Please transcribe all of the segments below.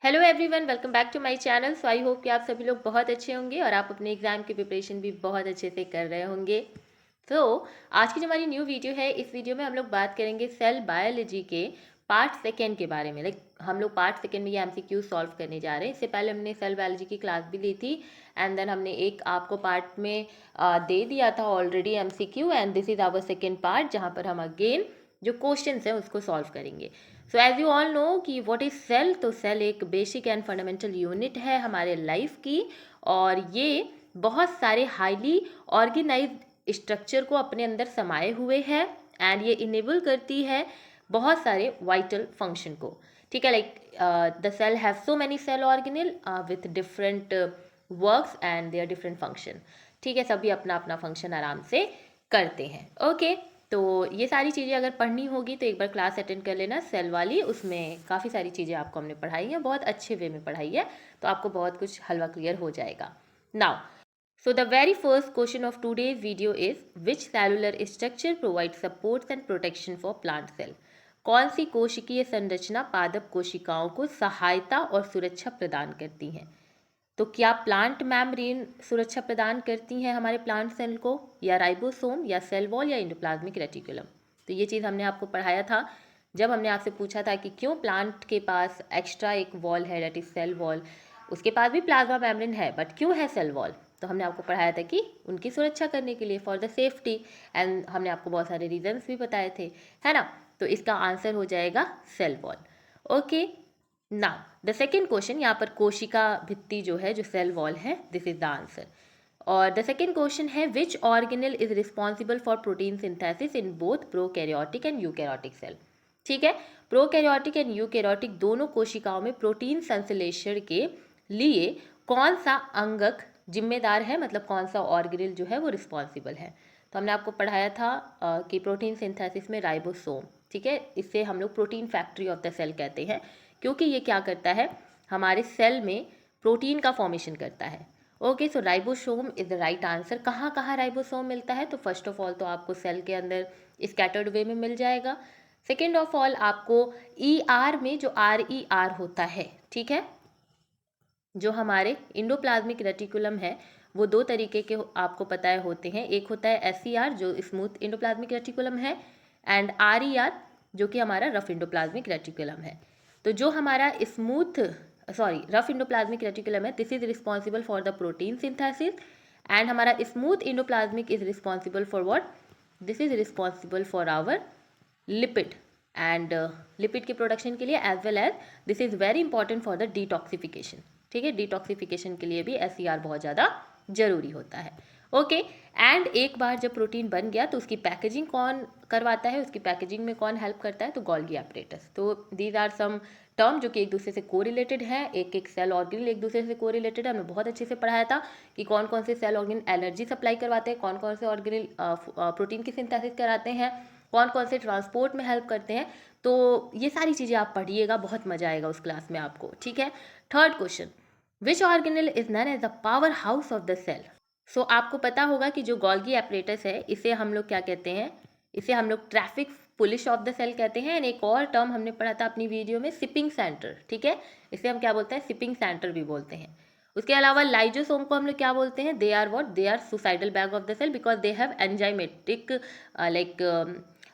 Hello everyone, welcome back to my channel. So I hope कि आप सभी लोग बहुत अच्छे होंगे और आप अपने एग्जाम की प्रिपरेशन भी बहुत अच्छे से कर रहे होंगे। आज की जो हमारी न्यू वीडियो है, इस वीडियो में हम लोग बात करेंगे सेल बायोलॉजी के पार्ट सेकेंड के बारे में। हम लोग पार्ट सेकेंड में ये एमसीक्यू सॉल्व करने जा रहे हैं। इससे पहले हमने सेल बायोलॉजी की क्लास भी ली थी एंड देन हमने एक आपको पार्ट में दे दिया था already MCQ, and this is our second part जहाँ पर हम अगेन जो क्वेश्चंस हैं उसको सॉल्व करेंगे। So as you all know कि व्हाट इज सेल, तो सेल एक बेसिक एंड फंडामेंटल यूनिट है हमारे लाइफ की, और ये बहुत सारे हाईली ऑर्गेनाइज्ड स्ट्रक्चर को अपने अंदर समाये हुए है एंड ये इनेबल करती है बहुत सारे वाइटल फंक्शन को। ठीक है, like the cell have so many cell organelle with different works and their different function. ठीक है, सभी अपना अपना फंक्शन आराम से करते हैं। ओके, तो ये सारी चीज़ें अगर पढ़नी होगी तो एक बार क्लास अटेंड कर लेना सेल वाली, उसमें काफ़ी सारी चीज़ें आपको हमने पढ़ाई है, बहुत अच्छे वे में पढ़ाई है, तो आपको बहुत कुछ हलवा क्लियर हो जाएगा। Now, so the very first question of today's video is which cellular structure provides supports and protection for plant cell? कौन सी कोशिकीय संरचना पादप कोशिकाओं को सहायता और सुरक्षा प्रदान करती हैं? तो क्या प्लांट मेम्ब्रेन सुरक्षा प्रदान करती हैं हमारे प्लांट सेल को, या राइबोसोम, या सेल वॉल, या एंडोप्लाज्मिक रेटिकुलम? तो ये चीज़ हमने आपको पढ़ाया था जब हमने आपसे पूछा था कि क्यों प्लांट के पास एक्स्ट्रा एक वॉल है, डेट इज सेल वॉल। उसके पास भी प्लाज्मा मेम्ब्रेन है बट क्यों है सेल वॉल? तो हमने आपको पढ़ाया था कि उनकी सुरक्षा करने के लिए, फॉर द सेफ्टी, एंड हमने आपको बहुत सारे रीजंस भी बताए थे, है ना। तो इसका आंसर हो जाएगा cell wall. Okay, now the second question, यहाँ पर कोशिका भित्ति जो है, जो सेल वॉल है, दिस इज द आंसर। और द सेकेंड क्वेश्चन है which organelle is responsible for protein synthesis in both prokaryotic and eukaryotic cell? ठीक है, प्रोकैरियोटिक एंड यूकैरियोटिक दोनों कोशिकाओं में प्रोटीन संश्लेषण के लिए कौन सा अंगक जिम्मेदार है, मतलब कौन सा ऑर्गेनल जो है वो रिस्पॉन्सिबल है? तो हमने आपको पढ़ाया था कि प्रोटीन सिंथेसिस में राइबोसोम, ठीक है, इससे हम लोग protein factory of the cell कहते हैं, क्योंकि ये क्या करता है, हमारे सेल में प्रोटीन का फॉर्मेशन करता है। Okay, so ribosome is the right answer. कहाँ कहाँ राइबोसोम मिलता है? तो फर्स्ट ऑफ ऑल तो आपको सेल के अंदर स्कैटर्ड वे में मिल जाएगा। सेकेंड ऑफ ऑल आपको ER में जो RER होता है, ठीक है, जो हमारे इंडोप्लाज्मिक रेटिकुलम है, वो दो तरीके के आपको पता है होते हैं। एक होता है SER जो स्मूथ इंडोप्लाज्मिक रेटिकुलम है, एंड RER जो कि हमारा रफ इंडोप्लाज्मिक रेटिकुलम है। तो जो हमारा रफ इंडोप्लाज्मिक रेटिकुलम है, this is responsible for the protein synthesis, and हमारा smooth endoplasmic is responsible for what? This is responsible for our lipid, and lipid के प्रोडक्शन के लिए, as well as this is very important for the detoxification. ठीक है, detoxification के लिए भी SER बहुत ज़्यादा जरूरी होता है। ओके, एंड एक बार जब प्रोटीन बन गया तो उसकी पैकेजिंग कौन करवाता है, उसकी पैकेजिंग में कौन हेल्प करता है? तो गोल्गी एपरेटस। तो दीज आर सम टर्म जो कि एक दूसरे से कोरिलेटेड है। एक एक सेल ऑर्गेनल एक दूसरे से कोरिलेटेड है। हमने बहुत अच्छे से पढ़ाया था कि कौन कौन से सेल ऑर्गेनल एनर्जी सप्लाई करवाते हैं, कौन कौन से ऑर्गेनल प्रोटीन की सिंथेसिस कराते हैं, कौन कौन से ट्रांसपोर्ट में हेल्प करते हैं। तो ये सारी चीज़ें आप पढ़िएगा, बहुत मजा आएगा उस क्लास में आपको। ठीक है, third question, which organelle is known as the power house of the cell? So आपको पता होगा कि जो गोल्गी एपरेटस है, इसे हम लोग क्या कहते हैं? इसे हम लोग traffic police of the cell कहते हैं। एंड एक और टर्म हमने पढ़ा था अपनी वीडियो में, सिपिंग सेंटर। ठीक है, इसे हम क्या बोलते हैं? सिपिंग सेंटर भी बोलते हैं। उसके अलावा लाइजोसोम को हम लोग क्या बोलते हैं? They are what? They are suicidal bag of the cell, because they have enzymatic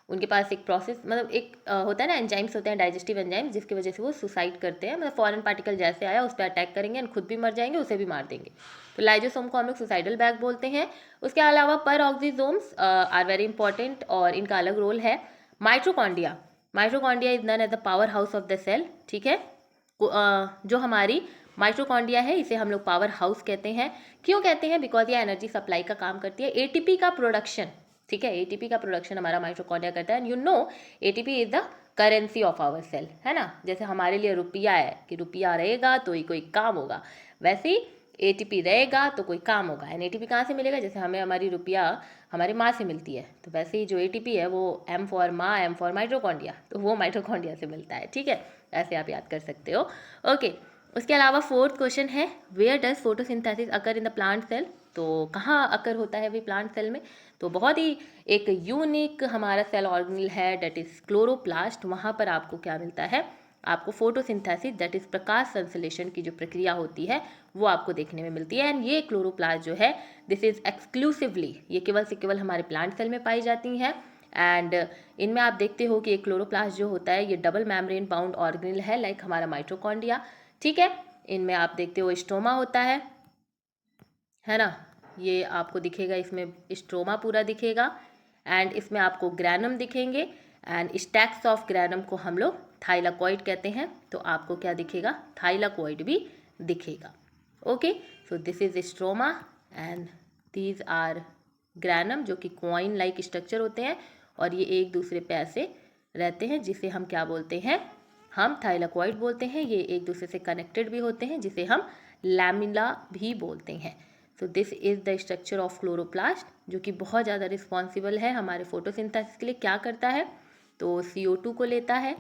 उनके पास एक प्रोसेस, मतलब एक होता है ना, एंजाइम्स होते हैं, डाइजेस्टिव एंजाइम्स, जिसकी वजह से वो सुसाइड करते हैं, मतलब फॉरेन पार्टिकल जैसे आया उस पर अटैक करेंगे एंड खुद भी मर जाएंगे, उसे भी मार देंगे। तो लाइजोसोम को हम लोग सुसाइडल बैग बोलते हैं। उसके अलावा पर ऑक्सीजोम्स आर वेरी इंपॉर्टेंट और इनका अलग रोल है। Mitochondria, mitochondria is known as the power house of the cell. ठीक है, जो हमारी माइट्रोकॉन्ड्रिया है, इसे हम लोग पावर हाउस कहते हैं। क्यों कहते हैं? बिकॉज ये एनर्जी सप्लाई का काम करती है, ATP का प्रोडक्शन। ठीक है, ATP का प्रोडक्शन हमारा माइट्रोकॉन्ड्रिया करता है। And you know ATP is the currency of our cell, है ना। जैसे हमारे लिए रुपया है कि रुपया रहेगा तो ही कोई काम होगा, वैसे ही ATP रहेगा तो कोई काम होगा। एंड ATP कहाँ से मिलेगा? जैसे हमें हमारी रुपया हमारी माँ से मिलती है, तो वैसे ही जो ATP है वो M फॉर माँ, M फॉर माइट्रोकॉन्ड्रिया, तो वो माइट्रोकॉन्ड्रिया से मिलता है। ठीक है, ऐसे आप याद कर सकते हो। ओके, उसके अलावा फोर्थ क्वेश्चन है, where does photosynthesis occur in the plant cell? तो कहाँ अकर होता है भाई प्लांट सेल में? तो बहुत ही एक यूनिक हमारा सेल ऑर्गेनल है, डेट इज क्लोरोप्लास्ट। वहाँ पर आपको क्या मिलता है? आपको फोटोसिंथेसिस दैट इज प्रकाश संश्लेषण की जो प्रक्रिया होती है वो आपको देखने में मिलती है। एंड ये क्लोरोप्लास्ट जो है दिस इज एक्सक्लूसिवली, ये केवल से केवल हमारे प्लांट सेल में पाई जाती हैं। एंड इनमें आप देखते हो कि एक क्लोरोप्लास्ट जो होता है ये डबल मेम्ब्रेन बाउंड ऑर्गेनेल है, लाइक हमारा माइटोकॉन्ड्रिया, ठीक है। इनमें आप देखते हो स्ट्रोमा होता है ना, ये आपको दिखेगा, इसमें स्ट्रोमा पूरा दिखेगा। एंड इसमें आपको ग्रैनम दिखेंगे एंड स्टैक्स ऑफ ग्रैनम को हम लोग थाइलाकॉइड कहते हैं, तो आपको क्या दिखेगा, थाइलाकॉइड भी दिखेगा। Okay, so this is stroma and these are granum, जो कि कॉइन लाइक स्ट्रक्चर होते हैं और ये एक दूसरे पे ऐसे रहते हैं, जिसे हम क्या बोलते हैं, हम थाइलाकॉइड बोलते हैं। ये एक दूसरे से कनेक्टेड भी होते हैं, जिसे हम लैमिला भी बोलते हैं। सो this is the structure of chloroplast, जो कि बहुत ज़्यादा रिस्पॉन्सिबल है हमारे फोटोसिंथेसिस के लिए। क्या करता है, तो CO2 को लेता है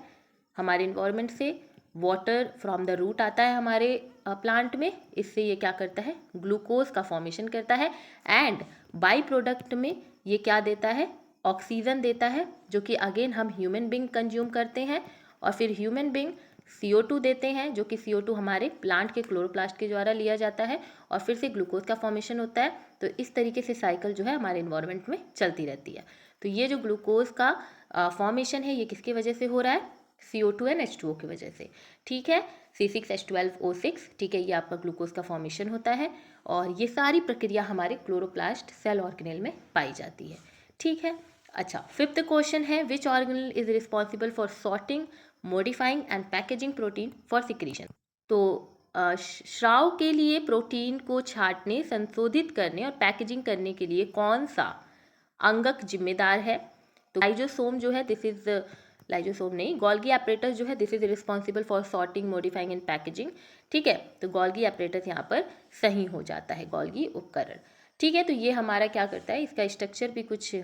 हमारे इन्वायरमेंट से, वाटर फ्रॉम द रूट आता है हमारे प्लांट में, इससे ये क्या करता है, ग्लूकोज का फॉर्मेशन करता है। एंड बाई प्रोडक्ट में ये क्या देता है, ऑक्सीजन देता है, जो कि अगेन हम ह्यूमन बींग कंज्यूम करते हैं, और फिर ह्यूमन बींग CO2 देते हैं, जो कि CO2 हमारे प्लांट के क्लोरोप्लास्ट के द्वारा लिया जाता है, और फिर से ग्लूकोज का फॉर्मेशन होता है। तो इस तरीके से साइकिल जो है हमारे इन्वायरमेंट में चलती रहती है। तो ये जो ग्लूकोज का फॉर्मेशन है ये किसकी वजह से हो रहा है, CO2 एंड H2O की वजह से, ठीक है, C6H12O6, ठीक है, ये आपका ग्लूकोज का फॉर्मेशन होता है। और ये सारी प्रक्रिया हमारे क्लोरोप्लास्ट सेल ऑर्गेनेल में पाई जाती है, ठीक है। अच्छा, फिफ्थ क्वेश्चन है, विच organelle is responsible for sorting, modifying and packaging protein for secretion. तो स्राव के लिए प्रोटीन को छांटने, संशोधित करने और पैकेजिंग करने के लिए कौन सा अंगक जिम्मेदार है, तो लाइजोसोम जो है, दिस इज लाइजोसोम नहीं, गोल्गी एपरेटस जो है, this is responsible for sorting, modifying and packaging, ठीक है। तो गोल्गी एपरेटस यहाँ पर सही हो जाता है, गोल्गी उपकरण, ठीक है। तो ये हमारा क्या करता है, इसका स्ट्रक्चर भी कुछ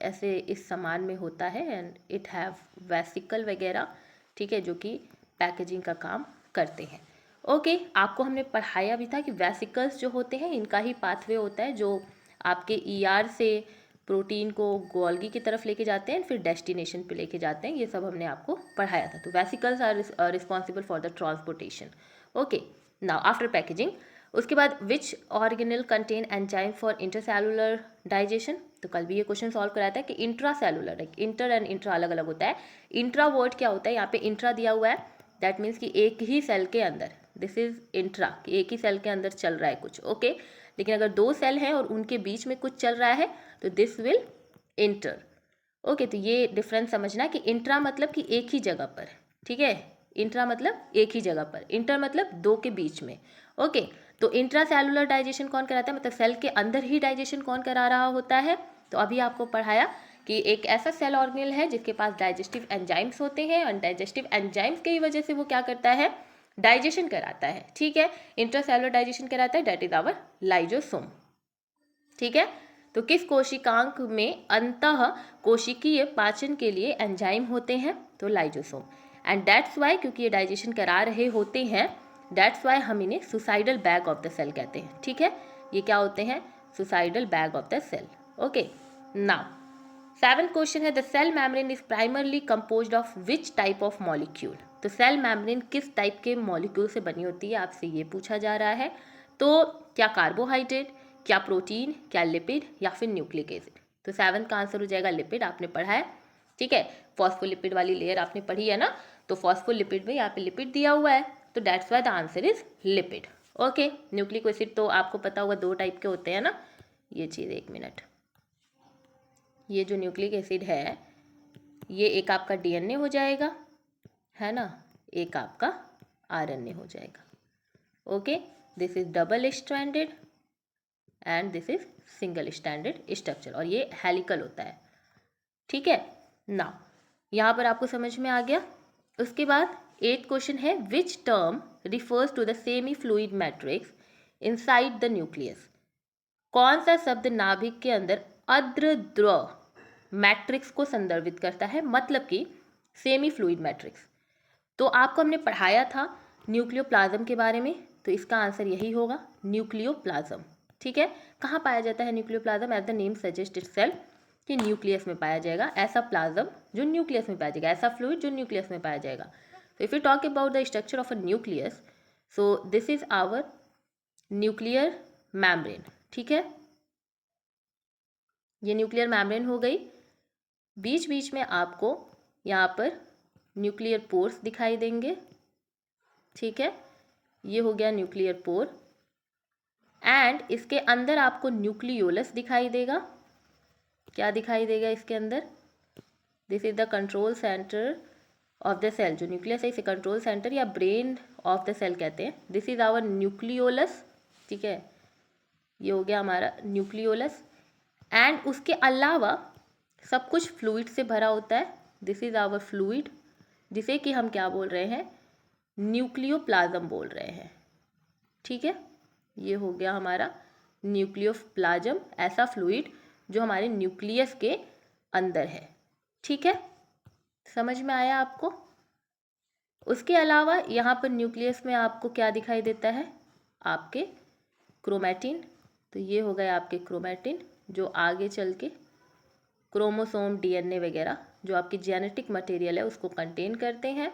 ऐसे इस समान में होता है, एंड इट हैव वेसिकल वगैरह, ठीक है, जो कि पैकेजिंग का काम करते हैं। ओके, आपको हमने पढ़ाया भी था कि वेसिकल्स जो होते हैं इनका ही पाथवे होता है, जो आपके ER से प्रोटीन को गोल्गी की तरफ लेके जाते हैं, फिर डेस्टिनेशन पे लेके जाते हैं, ये सब हमने आपको पढ़ाया था। तो vesicles are responsible for the transportation. Okay, now after packaging, उसके बाद which organelle contain enzyme for intercellular digestion. तो कल भी ये क्वेश्चन सॉल्व कराया था कि इंट्रासेलुलर, इंटर एंड इंट्रा अलग अलग होता है। इंट्रा वर्ड क्या होता है, यहाँ पे इंट्रा दिया हुआ है, दैट मीन्स कि एक ही सेल के अंदर, दिस इज इंट्रा, कि एक ही सेल के अंदर चल रहा है कुछ, ओके। लेकिन अगर दो सेल हैं और उनके बीच में कुछ चल रहा है तो दिस विल इंटर, ओके। तो ये डिफरेंस समझना कि इंट्रा मतलब कि एक ही जगह पर, ठीक है, इंट्रा मतलब एक ही जगह पर, इंटर मतलब दो के बीच में, ओके। तो इंट्रा सेलुलर डाइजेशन कौन कराता है, मतलब सेल के अंदर ही डाइजेशन कौन करा रहा होता है। तो अभी आपको पढ़ाया कि एक ऐसा सेल ऑर्गेनेल है जिसके पास डाइजेस्टिव एंजाइम्स होते हैं, और डाइजेस्टिव एंजाइम्स की वजह से वो क्या करता है, डाइजेशन कराता है, ठीक है, इंट्रासेलुलर डाइजेशन कराता है, दैट इज आवर लाइजोसोम, ठीक है। तो किस कोशिकांग में अंतः कोशिकीय पाचन के लिए एंजाइम होते हैं, तो लाइजोसोम। एंड दैट्स वाई, क्योंकि ये डाइजेशन करा रहे होते हैं, दैट्स वाई हम इन्हें suicidal bag of the cell कहते हैं, ठीक है। ये क्या होते हैं, suicidal bag of the cell, okay. Now seventh question है, the cell membrane is primarily composed of which type of molecule. तो सेल मेम्ब्रेन किस टाइप के मॉलिक्यूल से बनी होती है, आपसे ये पूछा जा रहा है। तो क्या कार्बोहाइड्रेट, क्या प्रोटीन, क्या लिपिड, या फिर न्यूक्लिक एसिड। तो सेवंथ का आंसर हो जाएगा लिपिड, आपने पढ़ा है, ठीक है, फॉस्फोलिपिड वाली लेयर आपने पढ़ी है ना। तो फॉस्फोलिपिड में यहाँ पे लिपिड दिया हुआ है, तो that's why the answer is lipid, okay. Nucleic acid तो आपको पता होगा दो टाइप के होते हैं ना, ये चीज़ एक मिनट, ये जो न्यूक्लिक एसिड है ये एक आपका DNA हो जाएगा, है ना, एक आपका RNA हो जाएगा, okay. This is double stranded and this is single stranded structure, और ये हेलिकल होता है, ठीक है ना। यहाँ पर आपको समझ में आ गया। उसके बाद 8th क्वेश्चन है, which term refers to the semi fluid matrix inside the nucleus. कौन सा शब्द नाभिक के अंदर अर्ध द्रव मैट्रिक्स को संदर्भित करता है, मतलब कि सेमी फ्लूइड मैट्रिक्स। तो आपको हमने पढ़ाया था न्यूक्लियोप्लाज्म के बारे में, तो इसका आंसर यही होगा, न्यूक्लियोप्लाज्म, ठीक है। कहाँ पाया जाता है nucleoplasm, as the name suggest itself, कि न्यूक्लियस में पाया जाएगा, ऐसा प्लाज्म जो न्यूक्लियस में पाया जाएगा, ऐसा फ्लूइड जो न्यूक्लियस में पाया जाएगा। So if we talk about the structure of a nucleus, so this is our nuclear membrane, ठीक है, ये न्यूक्लियर मैम्ब्रेन हो गई। बीच बीच में आपको यहाँ पर न्यूक्लियर पोर्स दिखाई देंगे, ठीक है, ये हो गया न्यूक्लियर पोर। एंड इसके अंदर आपको न्यूक्लियोलस दिखाई देगा। क्या दिखाई देगा इसके अंदर? This is the control centre of the cell. जो न्यूक्लियस है इसे कंट्रोल सेंटर या ब्रेन ऑफ द सेल कहते हैं। दिस इज आवर न्यूक्लियोलस, ठीक है, ये हो गया हमारा न्यूक्लियोलस। एंड उसके अलावा सब कुछ फ्लूइड से भरा होता है। दिस इज आवर फ्लूइड, जिसे कि हम क्या बोल रहे हैं? न्यूक्लियोप्लाज्म बोल रहे हैं, ठीक है, ये हो गया हमारा न्यूक्लियोप्लाज्म, ऐसा फ्लूइड जो हमारे न्यूक्लियस के अंदर है, ठीक है, समझ में आया आपको? उसके अलावा यहाँ पर न्यूक्लियस में आपको क्या दिखाई देता है? आपके क्रोमैटिन। तो ये हो गए आपके क्रोमैटिन, जो आगे चल के क्रोमोसोम, डीएनए वगैरह जो आपकी जेनेटिक मटेरियल है उसको कंटेन करते हैं।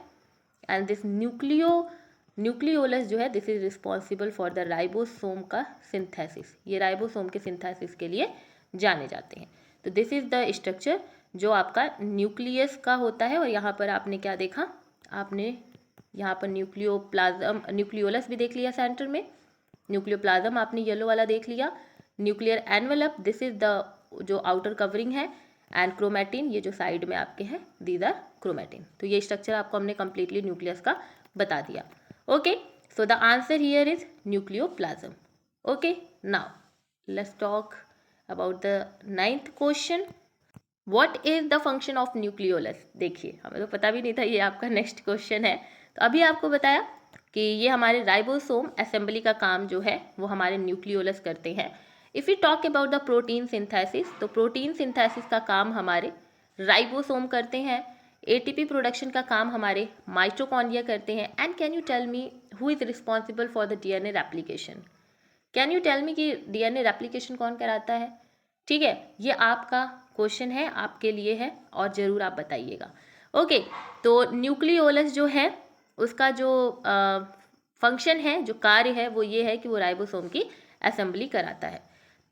एंड दिस न्यूक्लियोलस जो है, this is responsible for the ribosome का सिंथेसिस। ये राइबोसोम के सिंथेसिस के लिए जाने जाते हैं। तो दिस इज द स्ट्रक्चर जो आपका न्यूक्लियस का होता है। और यहाँ पर आपने क्या देखा? आपने यहाँ पर न्यूक्लियोलस भी देख लिया सेंटर में, न्यूक्लियोप्लाज्म आपने येलो वाला देख लिया, nuclear envelope, this is the जो आउटर कवरिंग है, एंड क्रोमैटिन, ये जो साइड में आपके हैं, दीज आर क्रोमैटिन। तो ये स्ट्रक्चर आपको हमने कंप्लीटली न्यूक्लियस का बता दिया। Okay, so the answer here is nucleoplasm. Okay, now let's talk about the 9th question. What is the function of nucleolus? देखिए, हमें तो पता भी नहीं था, ये आपका नेक्स्ट क्वेश्चन है। तो अभी आपको बताया कि ये हमारे राइबोसोम असेंबली का काम जो है वो हमारे न्यूक्लियोलस करते हैं। If you talk about the protein synthesis, तो प्रोटीन सिंथेसिस का काम हमारे राइबोसोम करते हैं। एटीपी प्रोडक्शन का काम हमारे माइटोकॉन्ड्रिया करते हैं। And can you tell me who is responsible for the DNA replication? Can you tell me कि डीएनए रेप्लिकेशन कौन कराता है? ठीक है, ये आपका क्वेश्चन है, आपके लिए है, और ज़रूर आप बताइएगा। ओके, तो न्यूक्लियोलस जो है उसका जो फंक्शन है, जो कार्य है, वो ये है कि वो राइबोसोम की असेंबली कराता है।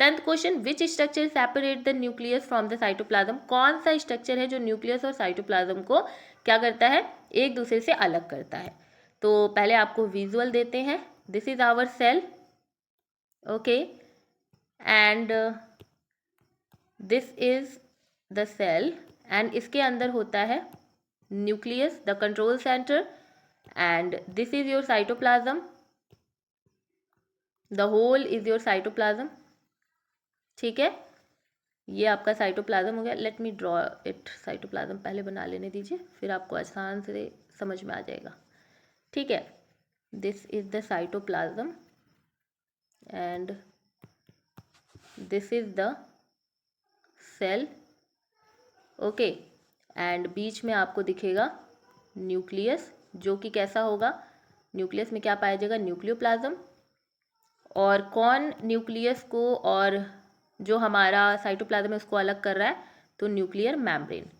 10th question, which structure separate the nucleus from the cytoplasm? कौन सा स्ट्रक्चर है जो न्यूक्लियस और साइटोप्लाज्म को क्या करता है? एक दूसरे से अलग करता है। तो पहले आपको विजुअल देते हैं। This is our cell, okay, and this is the cell, and इसके अंदर होता है nucleus, the control centre, and this is your cytoplasm, the whole is your cytoplasm, ठीक है, ये आपका साइटोप्लाज्म हो गया। Let me draw it, cytoplasm पहले बना लेने दीजिए, फिर आपको आसान से समझ में आ जाएगा, ठीक है। This is the cytoplasm and this is the cell, okay, and बीच में आपको दिखेगा न्यूक्लियस, जो कि कैसा होगा? न्यूक्लियस में क्या पाया जाएगा? न्यूक्लियोप्लाज्म। और कौन न्यूक्लियस को और जो हमारा साइटोप्लाज्म है उसको अलग कर रहा है? तो nuclear membrane,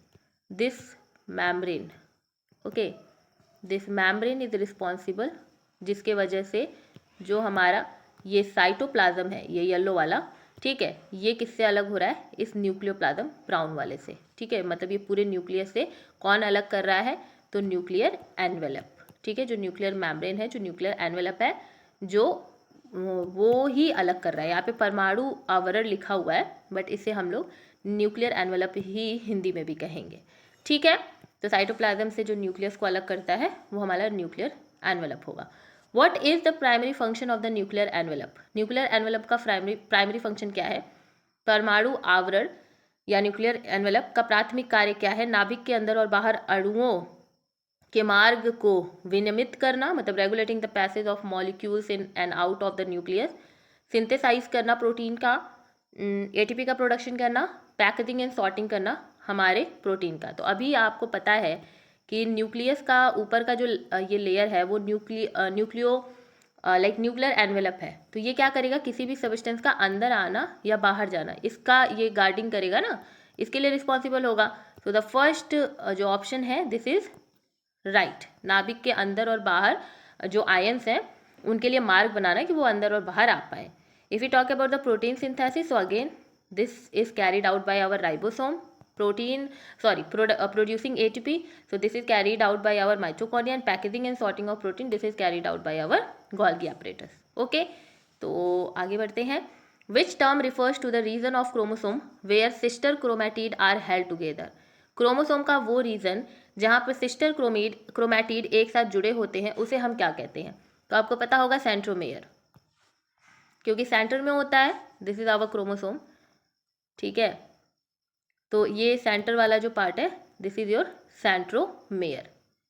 this membrane, okay, this membrane is responsible, जिसके वजह से जो हमारा ये साइटोप्लाज्म है, ये येलो वाला, ठीक है, ये किससे अलग हो रहा है? इस न्यूक्लियोप्लाज्म ब्राउन वाले से, ठीक है, मतलब ये पूरे न्यूक्लियस से कौन अलग कर रहा है? तो न्यूक्लियर एनवेलप, ठीक है, जो न्यूक्लियर मैम्ब्रेन है, जो न्यूक्लियर एनवेलप है, जो वो ही अलग कर रहा है। यहाँ पे परमाणु आवरण लिखा हुआ है, बट इसे हम लोग न्यूक्लियर एनवेलप ही हिंदी में भी कहेंगे, ठीक है। तो साइटोप्लाज्म से जो न्यूक्लियस को अलग करता है वो हमारा न्यूक्लियर एनवेलप होगा। What is the primary function of the nuclear envelope? Nuclear envelope का प्राइमरी फंक्शन क्या है? परमाणु आवरण या न्यूक्लियर एनवेलप का प्राथमिक कार्य क्या है? नाभिक के अंदर और बाहर अणुओं के मार्ग को विनियमित करना, मतलब regulating the passage of molecules in and out of the nucleus, synthesise करना प्रोटीन का, एटीपी का प्रोडक्शन करना, पैकेजिंग एंड सॉर्टिंग करना हमारे प्रोटीन का। तो अभी आपको पता है कि न्यूक्लियस का ऊपर का जो ये लेयर है वो न्यूक्लियर एनवेलप है। तो ये क्या करेगा? किसी भी सब्सटेंस का अंदर आना या बाहर जाना, इसका ये गार्डिंग करेगा ना, इसके लिए रिस्पॉन्सिबल होगा। तो द फर्स्ट जो ऑप्शन है, दिस इज राइट, नाभिक के अंदर और बाहर जो आयंस हैं उनके लिए मार्ग बनाना कि वो अंदर और बाहर आ पाए. If you talk about the protein synthesis, so again this is carried out by our ribosome. Producing ATP, so this is carried out by our mitochondria, and packaging and sorting of protein, this is carried out by our Golgi apparatus. Okay, तो आगे बढ़ते हैं. Which term refers to the region of chromosome where sister chromatid are held together? Chromosome का वो reason जहाँ पर sister chromatid एक साथ जुड़े होते हैं उसे हम क्या कहते हैं? तो आपको पता होगा सेंट्रोमेयर, क्योंकि सेंटर में होता है. This is our chromosome. ठीक है, तो ये सेंटर वाला जो पार्ट है दिस इज योर सेंट्रोमेयर.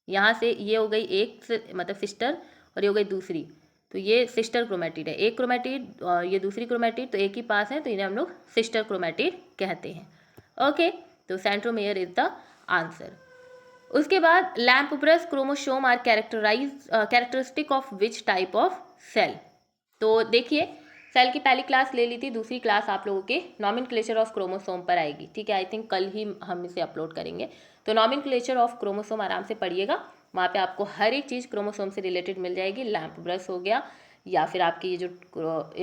यहाँ से ये हो गई एक मतलब सिस्टर और ये हो गई दूसरी, तो ये सिस्टर क्रोमैटिड है. एक क्रोमैटिड ये दूसरी क्रोमैटिड तो एक ही पास है, तो इन्हें हम लोग सिस्टर क्रोमैटिड कहते हैं. ओके, तो सेंट्रोमेयर इज द आंसर. उसके बाद lamp brush chromosome are characteristic of which type of cell. तो देखिए, सेल की पहली क्लास ले ली थी, दूसरी क्लास आप लोगों के नॉमेनक्लेचर ऑफ क्रोमोसोम पर आएगी. ठीक है, आई थिंक कल ही हम इसे अपलोड करेंगे. तो नॉमेनक्लेचर ऑफ क्रोमोसोम आराम से पढ़िएगा, वहाँ पे आपको हर एक चीज़ क्रोमोसोम से रिलेटेड मिल जाएगी. लैम्प ब्रश हो गया, या फिर आपकी ये जो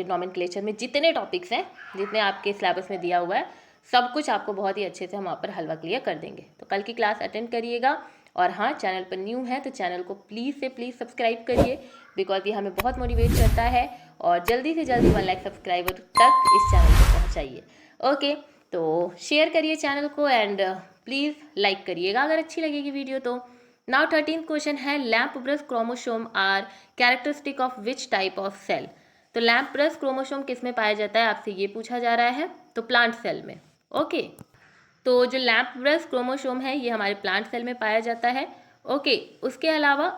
नॉमेनक्लेचर में जितने टॉपिक्स हैं, जितने आपके सिलेबस में दिया हुआ है, सब कुछ आपको बहुत ही अच्छे से हम वहाँ पर हलवा क्लियर कर देंगे. तो कल की क्लास अटेंड करिएगा. और हाँ, चैनल पर न्यू है तो चैनल को प्लीज़ से प्लीज़ सब्सक्राइब करिए, बिकॉज ये हमें बहुत मोटिवेट करता है. और जल्दी से जल्दी 1 लाख सब्सक्राइबर तक इस चैनल को पहुँचाइए. ओके, तो शेयर करिए चैनल को एंड प्लीज़ लाइक करिएगा अगर अच्छी लगेगी वीडियो तो. नाउ 13th क्वेश्चन है, lamp brush chromosome are characteristic of which type of cell. तो लैम्प ब्रश क्रोमोसोम किस में पाया जाता है, आपसे ये पूछा जा रहा है. तो प्लांट सेल में. ओके, तो जो लैम्प ब्रश क्रोमोसोम है ये हमारे प्लांट सेल में पाया जाता है. ओके, उसके अलावा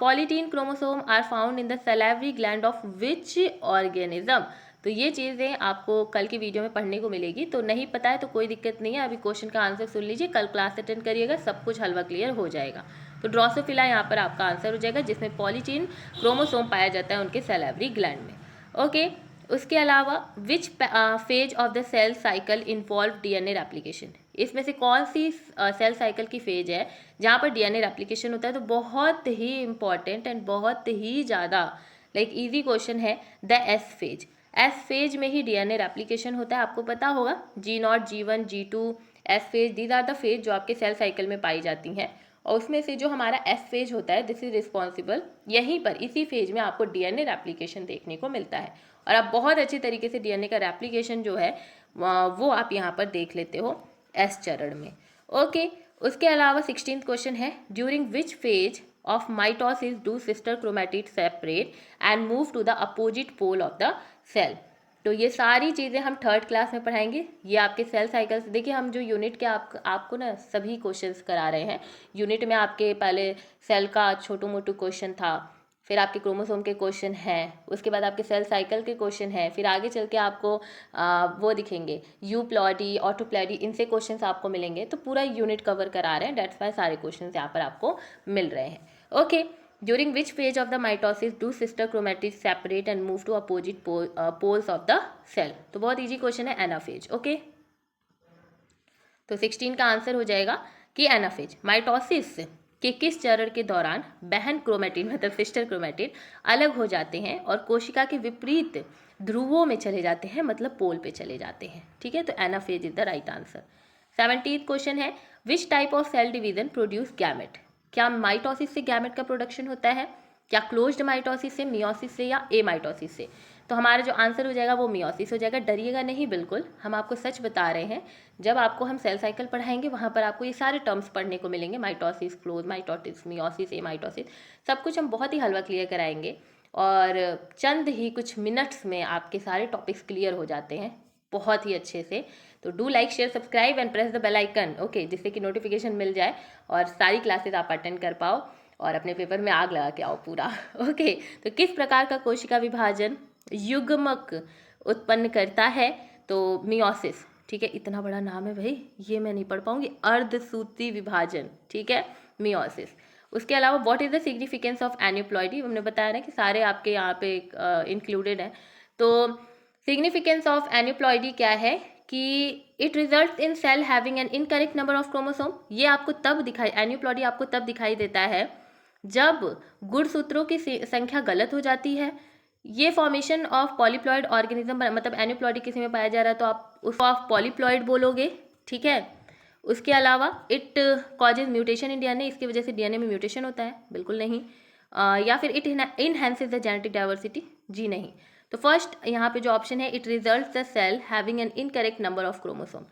polytene chromosome are found in the salivary gland of which organism. तो ये चीज़ें आपको कल की वीडियो में पढ़ने को मिलेगी. तो नहीं पता है तो कोई दिक्कत नहीं है, अभी क्वेश्चन का आंसर सुन लीजिए, कल क्लास अटेंड करिएगा, सब कुछ हलवा क्लियर हो जाएगा. तो ड्रोसोफिला यहाँ पर आपका आंसर हो जाएगा, जिसमें पॉलीटीन क्रोमोसोम पाया जाता है उनके सैलिवरी ग्लैंड में. ओके, उसके अलावा which phase of the cell cycle involve DNA replication. इसमें से कौन सी सेल साइकिल की फेज है जहाँ पर डीएनए रेप्लिकेशन होता है. तो बहुत ही इंपॉर्टेंट एंड बहुत ही ज़्यादा इजी क्वेश्चन है, the S phase. S phase में ही डीएनए रेप्लिकेशन होता है, आपको पता होगा. G0, G1, G2, S phase, these are the phase जो आपके सेल साइकिल में पाई जाती हैं. और उसमें से जो हमारा एस फेज होता है, दिस इज रिस्पॉन्सिबल, यहीं पर इसी फेज में आपको डीएनए रेप्लिकेशन देखने को मिलता है. और आप बहुत अच्छी तरीके से डीएनए का रेप्लिकेशन जो है वो आप यहाँ पर देख लेते हो एस चरण में. ओके, उसके अलावा 16th क्वेश्चन है, during which phase of mitosis do sister chromatid separate and move to the opposite pole of the cell. तो ये सारी चीज़ें हम 3rd क्लास में पढ़ाएंगे. ये आपके सेल साइकिल्स, देखिए हम जो यूनिट के आपको ना सभी क्वेश्चंस करा रहे हैं. यूनिट में आपके पहले सेल का छोटू मोटू क्वेश्चन था, फिर आपके क्रोमोसोम के क्वेश्चन हैं, उसके बाद आपके सेल साइकिल के क्वेश्चन हैं, फिर आगे चल के आपको वो दिखेंगे यूप्लॉडी, ऑटोप्लॉडी, इनसे क्वेश्चंस आपको मिलेंगे. तो पूरा यूनिट कवर करा रहे हैं, डेट्स वाई सारे क्वेश्चंस यहाँ पर आपको मिल रहे हैं. Okay, during which phase of the mitosis do sister chromatid separate and move to opposite poles of the cell. तो बहुत ईजी क्वेश्चन है, एनाफेज. ओके, तो 16 का आंसर हो जाएगा कि एनाफेज. माइटोसिस के किस चरण के दौरान बहन क्रोमैटिड मतलब सिस्टर क्रोमैटिड अलग हो जाते हैं और कोशिका के विपरीत ध्रुवों में चले जाते हैं, मतलब पोल पे चले जाते हैं. ठीक है, तो anaphase is the right answer. 17th question है, which type of cell division produce gamete. क्या माइटोसिस से गैमेट का प्रोडक्शन होता है, क्या क्लोज्ड माइटोसिस से, मियोसिस से, या ए माइटोसिस से. तो हमारा जो आंसर हो जाएगा वो मियोसिस हो जाएगा. डरिएगा नहीं, बिल्कुल हम आपको सच बता रहे हैं. जब आपको हम सेल साइकिल पढ़ाएंगे वहाँ पर आपको ये सारे टर्म्स पढ़ने को मिलेंगे, माइटोसिस, क्लोज माइटोसिस, मियोसिस, ए माइटोसिस, सब कुछ हम बहुत ही हलवा क्लियर कराएंगे. और चंद ही कुछ मिनट्स में आपके सारे टॉपिक्स क्लियर हो जाते हैं बहुत ही अच्छे से. तो do like, share, subscribe and press the bell icon. Okay, जिससे कि नोटिफिकेशन मिल जाए और सारी क्लासेस आप अटेंड कर पाओ और अपने पेपर में आग लगा के आओ पूरा. ओके, तो किस प्रकार का कोशिका विभाजन युग्मक उत्पन्न करता है. तो मियोसिस. ठीक है, इतना बड़ा नाम है भाई, ये मैं नहीं पढ़ पाऊंगी. अर्धसूत्री विभाजन. ठीक है, मियोसिस. उसके अलावा what is the significance of aneuploidy. हमने बताया ना कि सारे आपके यहाँ पे इंक्लूडेड हैं. तो सिग्निफिकेंस ऑफ एन्यूप्लॉइडी क्या है कि it result in cell having an incorrect number of chromosome. ये आपको तब दिखाई, एन्यूप्लॉइडी आपको तब दिखाई देता है जब गुणसूत्रों की संख्या गलत हो जाती है। ये फॉर्मेशन ऑफ पॉलीप्लॉइड ऑर्गेनिज्म, मतलब एन्यूप्लॉइडी किसी में पाया जा रहा है तो आप उसको आप पॉलीप्लॉइड बोलोगे, ठीक है। उसके अलावा it causes mutation in DNA, इसकी वजह से डीएनए में म्यूटेशन होता है, बिल्कुल नहीं। या फिर it enhances the genetic diversity, जी नहीं। तो फर्स्ट यहाँ पे जो ऑप्शन है, it results the cell having an incorrect number of chromosome.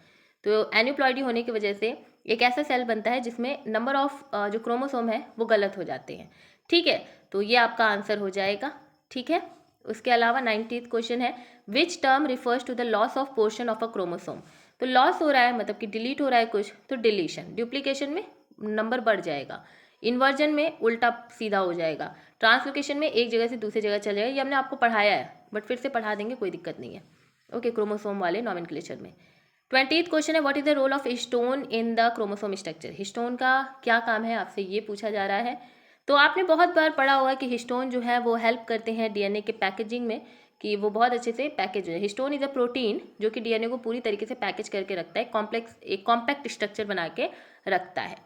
तो एन्यूप्लॉइडी होने की वजह से एक ऐसा सेल बनता है जिसमें नंबर ऑफ जो क्रोमोसोम है वो गलत हो जाते हैं, ठीक है। तो ये आपका आंसर हो जाएगा, ठीक है। उसके अलावा 90th क्वेश्चन है, which term refers to the loss of portion of a chromosome. तो लॉस हो रहा है मतलब कि डिलीट हो रहा है कुछ, तो डिलीशन। डुप्लीकेशन में नंबर बढ़ जाएगा, इन्वर्जन में उल्टा सीधा हो जाएगा, ट्रांसलोकेशन में एक जगह से दूसरी जगह चले जाएगा। ये हमने आपको पढ़ाया है बट फिर से पढ़ा देंगे, कोई दिक्कत नहीं है, ओके। क्रोमोसोम वाले नॉमेनक्लेचर में 20th क्वेश्चन है, what is the role of histone in the chromosome structure. Histone का क्या काम है, आपसे ये पूछा जा रहा है। तो आपने बहुत बार पढ़ा होगा कि हिस्टोन जो है वो हेल्प करते हैं डीएनए के पैकेजिंग में, कि वो बहुत अच्छे से पैकेज है। हिस्टोन इज अ प्रोटीन जो कि डीएनए को पूरी तरीके से पैकेज करके रखता है, एक कॉम्पैक्ट स्ट्रक्चर बना के रखता है,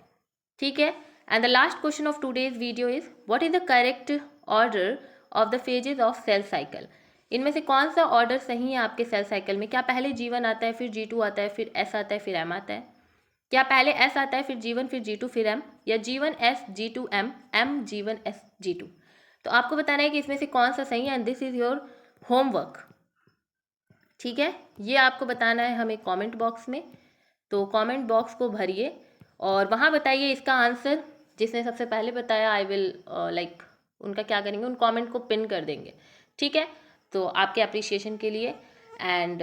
ठीक है। And the last question of today's video is, what is the correct order of the phases of cell cycle. इनमें से कौन सा ऑर्डर सही है आपके सेल साइकिल में। क्या पहले G1 आता है, फिर G2 आता है, फिर S आता है, फिर M आता है। क्या पहले S आता है, फिर G1, फिर G2, फिर M, या G1 S G2 M, M G1 S G2। तो आपको बताना है कि इसमें से कौन सा सही है, and this is your homework, ठीक है। ये आपको बताना है हमें कमेंट बॉक्स में। तो कमेंट बॉक्स को भरिए और वहाँ बताइए इसका आंसर। जिसने सबसे पहले बताया, आई विल लाइक उनका क्या करेंगे, उन कमेंट को पिन कर देंगे, ठीक है। तो आपके अप्रिसिएशन के लिए, एंड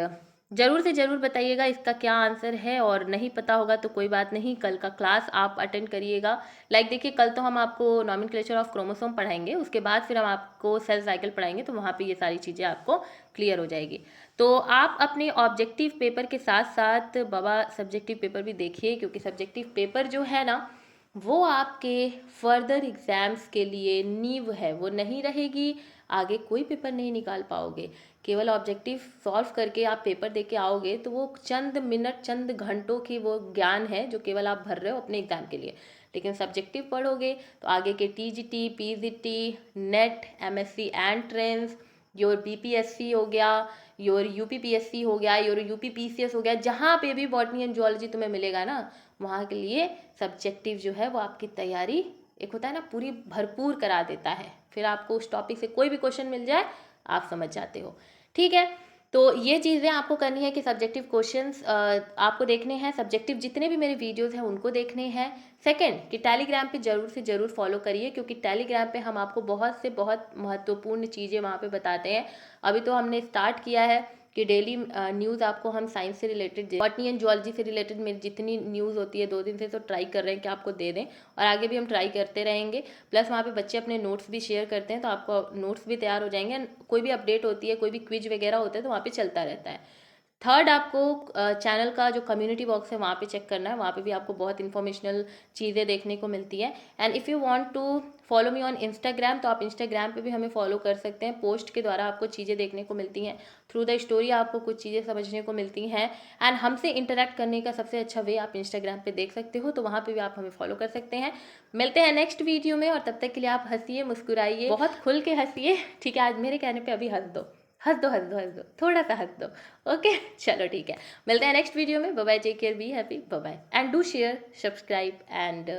ज़रूर से ज़रूर बताइएगा इसका क्या आंसर है। और नहीं पता होगा तो कोई बात नहीं, कल का क्लास आप अटेंड करिएगा। लाइक देखिए, कल तो हम आपको नॉमेनक्लेचर ऑफ क्रोमोसोम पढ़ाएंगे, उसके बाद फिर हम आपको सेल साइकिल पढ़ाएंगे, तो वहाँ पे ये सारी चीज़ें आपको क्लियर हो जाएगी। तो आप अपने ऑब्जेक्टिव पेपर के साथ साथ बाबा सब्जेक्टिव पेपर भी देखिए, क्योंकि सब्जेक्टिव पेपर जो है ना, वो आपके फर्दर एग्ज़ाम्स के लिए नींव है, वो नहीं रहेगी आगे कोई पेपर नहीं निकाल पाओगे। केवल ऑब्जेक्टिव सॉल्व करके आप पेपर दे के आओगे तो वो चंद मिनट, चंद घंटों की वो ज्ञान है जो केवल आप भर रहे हो अपने एग्ज़ाम के लिए। लेकिन सब्जेक्टिव पढ़ोगे तो आगे के TGT, PGT, net, MSc entrance, your BPSC हो गया, योर यूपीपीएससी हो गया, योर यूपीपीसीएस हो गया, जहाँ पे भी बॉटनी एंड जूलॉजी तुम्हें मिलेगा ना, वहाँ के लिए सब्जेक्टिव जो है वो आपकी तैयारी, एक होता है ना, पूरी भरपूर करा देता है। फिर आपको उस टॉपिक से कोई भी क्वेश्चन मिल जाए आप समझ जाते हो, ठीक है। तो ये चीज़ें आपको करनी है कि सब्जेक्टिव क्वेश्चंस आपको देखने हैं, सब्जेक्टिव जितने भी मेरे वीडियोस हैं उनको देखने हैं। सेकंड, कि टेलीग्राम पे ज़रूर से ज़रूर फॉलो करिए, क्योंकि टेलीग्राम पे हम आपको बहुत से बहुत महत्वपूर्ण चीज़ें वहाँ पे बताते हैं। अभी तो हमने स्टार्ट किया है कि डेली न्यूज़ आपको हम साइंस से रिलेटेड, बॉटनी एंड जूलॉजी से रिलेटेड मेरी जितनी न्यूज़ होती है 2 दिन से, तो ट्राई कर रहे हैं कि आपको दे दें, और आगे भी हम ट्राई करते रहेंगे। प्लस वहाँ पे बच्चे अपने नोट्स भी शेयर करते हैं, तो आपको नोट्स भी तैयार हो जाएंगे। कोई भी अपडेट होती है, कोई भी क्विज वगैरह होता है तो वहाँ पे चलता रहता है। थर्ड, आपको चैनल का जो कम्युनिटी बॉक्स है वहाँ पे चेक करना है, वहाँ पे भी आपको बहुत इन्फॉर्मेशनल चीज़ें देखने को मिलती है। And if you want to follow me on Instagram, तो आप इंस्टाग्राम पे भी हमें फॉलो कर सकते हैं। पोस्ट के द्वारा आपको चीज़ें देखने को मिलती हैं, थ्रू द स्टोरी आपको कुछ चीज़ें समझने को मिलती हैं। एंड हमसे इंटरेक्ट करने का सबसे अच्छा वे आप इंस्टाग्राम पे देख सकते हो, तो वहाँ पे भी आप हमें फॉलो कर सकते हैं। मिलते हैं नेक्स्ट वीडियो में, और तब तक के लिए आप हंसिए, मुस्कुराइए, बहुत खुल के हंसिए, ठीक है। आज मेरे कहने पर अभी हंस दो, हंस दो, हंस दो, हंस दो, थोड़ा सा हंस दो, ओके। चलो ठीक है, मिलते हैं नेक्स्ट वीडियो में। Bye bye, take care, be happy, bye bye, and do share, subscribe and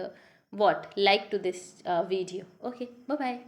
what like to this video, okay, bye bye.